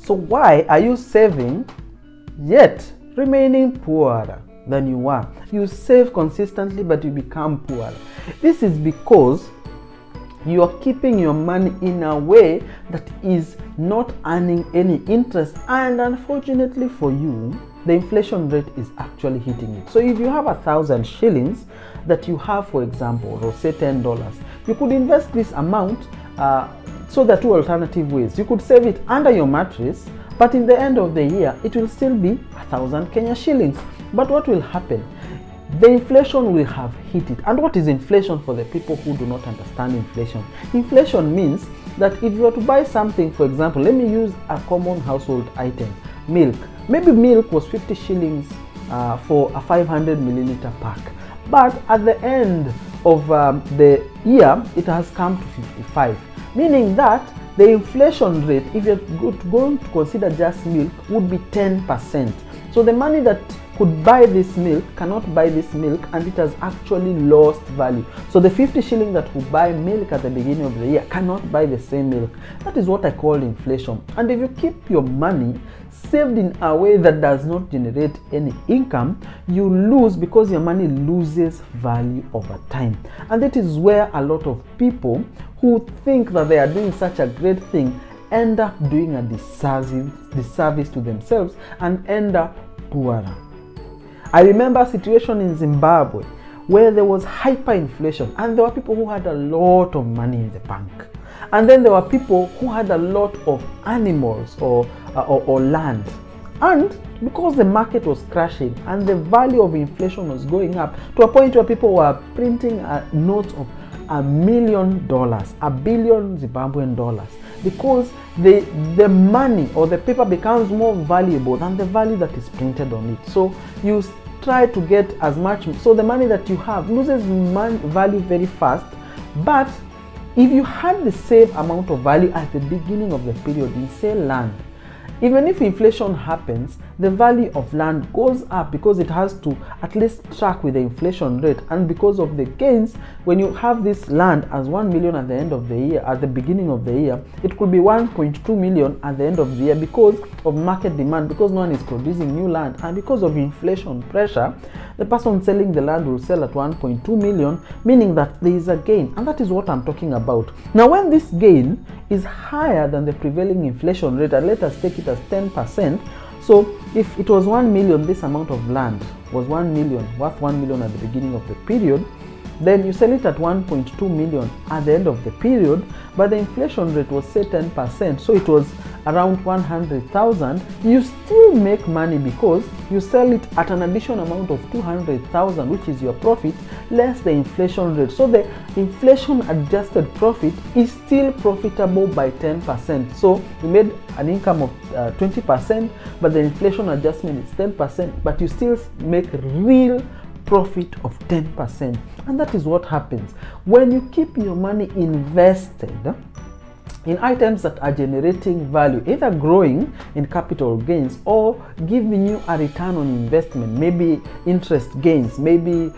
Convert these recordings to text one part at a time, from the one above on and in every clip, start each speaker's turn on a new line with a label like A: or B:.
A: So why are you saving yet remaining poorer than you were? You save consistently, but you become poorer. This is because you are keeping your money in a way that is not earning any interest, and unfortunately for you, the inflation rate is actually hitting it. So if you have 1,000 shillings that you have, for example, or say $10, you could invest this amount. So there are two alternative ways. You could save it under your mattress, but in the end of the year, it will still be 1,000 Kenya shillings. But what will happen? The inflation will have hit it. And what is inflation for the people who do not understand inflation? Inflation means that if you were to buy something, for example, let me use a common household item, milk. Maybe milk was 50 shillings for a 500 milliliter pack. But at the end of the year, it has come to 55. Meaning that the inflation rate, if you're going to consider just milk, would be 10%. So the money that could buy this milk cannot buy this milk, and it has actually lost value. So the 50 shilling that would buy milk at the beginning of the year cannot buy the same milk. That is what I call inflation. And if you keep your money saved in a way that does not generate any income, you lose, because your money loses value over time. And that is where a lot of people who think that they are doing such a great thing end up doing a disservice to themselves and end up poorer. I remember a situation in Zimbabwe where there was hyperinflation, and there were people who had a lot of money in the bank. And then there were people who had a lot of animals or land. And because the market was crashing and the value of inflation was going up to a point where people were printing notes of $1 million, 1 billion Zimbabwean dollars, because the money or the paper becomes more valuable than the value that is printed on it. So you try to get as much, so the money that you have loses value very fast. But if you had the same amount of value at the beginning of the period in, say, land, even if inflation happens, the value of land goes up because it has to at least track with the inflation rate. And because of the gains, when you have this land as 1 million at the end of the year, at the beginning of the year, it could be 1.2 million at the end of the year because of market demand, because no one is producing new land, and because of inflation pressure, the person selling the land will sell at 1.2 million, meaning that there is a gain. And that is what I'm talking about. Now, when this gain is higher than the prevailing inflation rate, and let us take it as 10%. So if it was 1 million, this amount of land was 1 million, worth 1 million at the beginning of the period, then you sell it at 1.2 million at the end of the period, but the inflation rate was, say, 10%, so it was around 100,000. You still make money because you sell it at an additional amount of 200,000, which is your profit, less the inflation rate. So the inflation adjusted profit is still profitable by 10%. So you made an income of 20%, but the inflation adjustment is 10%, but you still make real profit of 10%. And that is what happens when you keep your money invested in items that are generating value, either growing in capital gains or giving you a return on investment, maybe interest gains, maybe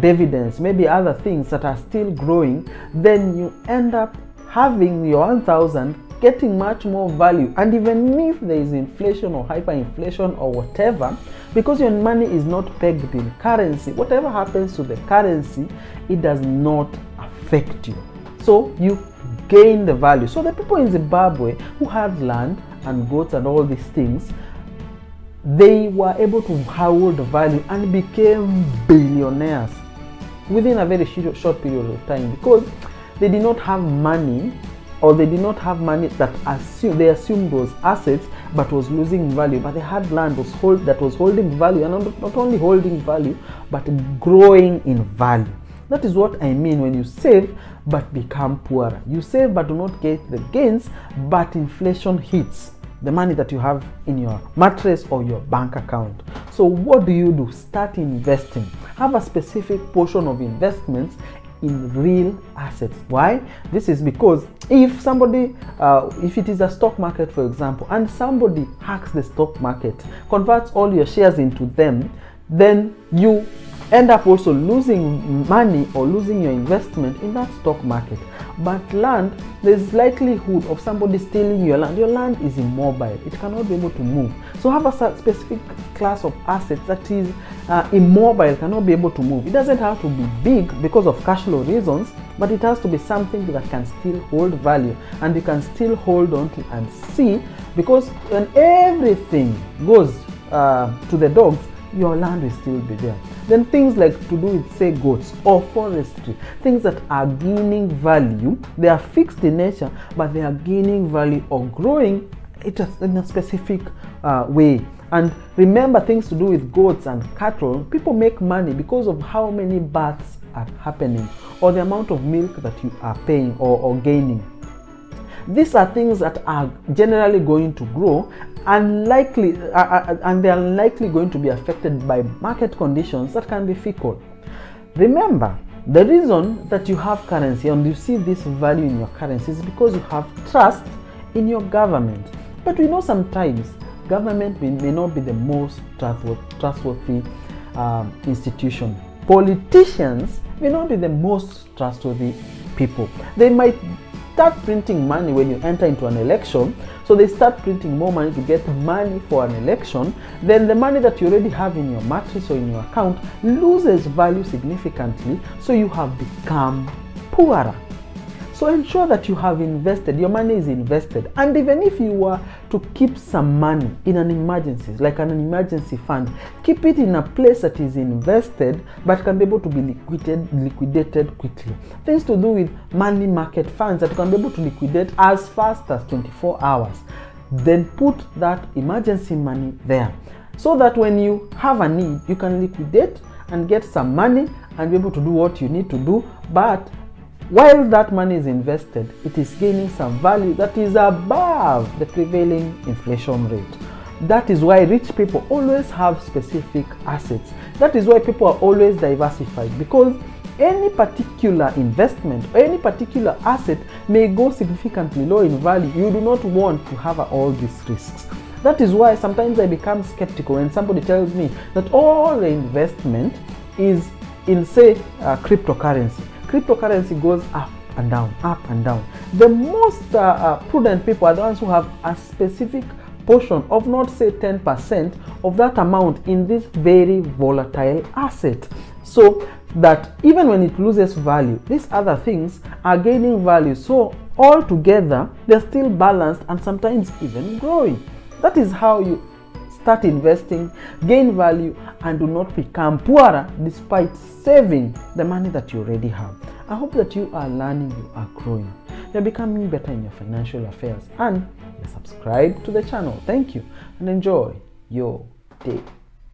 A: dividends, maybe other things that are still growing. Then you end up having your 1,000 getting much more value. And even if there is inflation or hyperinflation or whatever, because your money is not pegged in currency, whatever happens to the currency, it does not affect you. So you gain the value. So the people in Zimbabwe who had land and goats and all these things, they were able to hold the value and became billionaires within a very short period of time, because they did not have money, or they did not have money that they assumed was assets but was losing value, but they had land that was holding value, and not only holding value but growing in value. That is what I mean when you save but become poorer. You save but do not get the gains, but inflation hits the money that you have in your mattress or your bank account. So what do? Start investing. Have a specific portion of investments in real assets. Why? This is because if somebody, if it is a stock market, for example, and somebody hacks the stock market, converts all your shares into them, then you end up also losing money or losing your investment in that stock market. But land, there's likelihood of somebody stealing your land. Your land is immobile, it cannot be able to move. So have a specific class of assets that is immobile, cannot be able to move. It doesn't have to be big because of cash flow reasons, but it has to be something that can still hold value and you can still hold on to and see, because when everything goes to the dogs, your land will still be there. Then things like to do with, say, goats or forestry, things that are gaining value, they are fixed in nature, but they are gaining value or growing it in a specific way. And remember, things to do with goats and cattle, people make money because of how many births are happening or the amount of milk that you are paying or gaining. These are things that are generally going to grow and they are likely going to be affected by market conditions that can be fickle. Remember, the reason that you have currency and you see this value in your currency is because you have trust in your government. But we know sometimes government may not be the most trustworthy institution. Politicians may not be the most trustworthy people. They might start printing money when you enter into an election, so they start printing more money to get money for an election. Then the money that you already have in your matrix or in your account loses value significantly, so you have become poorer. So ensure that you have invested, your money is invested. And even if you were to keep some money in an emergency, like an emergency fund, keep it in a place that is invested but can be able to be liquidated quickly. Things to do with money market funds that can be able to liquidate as fast as 24 hours. Then put that emergency money there, so that when you have a need, you can liquidate and get some money and be able to do what you need to do. But while that money is invested, it is gaining some value that is above the prevailing inflation rate. That is why rich people always have specific assets. That is why people are always diversified, because any particular investment or any particular asset may go significantly low in value. You do not want to have all these risks. That is why sometimes I become skeptical when somebody tells me that all the investment is in, say, cryptocurrency. Cryptocurrency goes up and down, up and down. The most prudent people are the ones who have a specific portion of, not say 10% of that amount in this very volatile asset, so that even when it loses value, these other things are gaining value. So all together, they're still balanced and sometimes even growing. That is how you start investing, gain value, and do not become poorer despite saving the money that you already have. I hope that you are learning, you are growing, you're becoming better in your financial affairs, and you subscribe to the channel. Thank you and enjoy your day.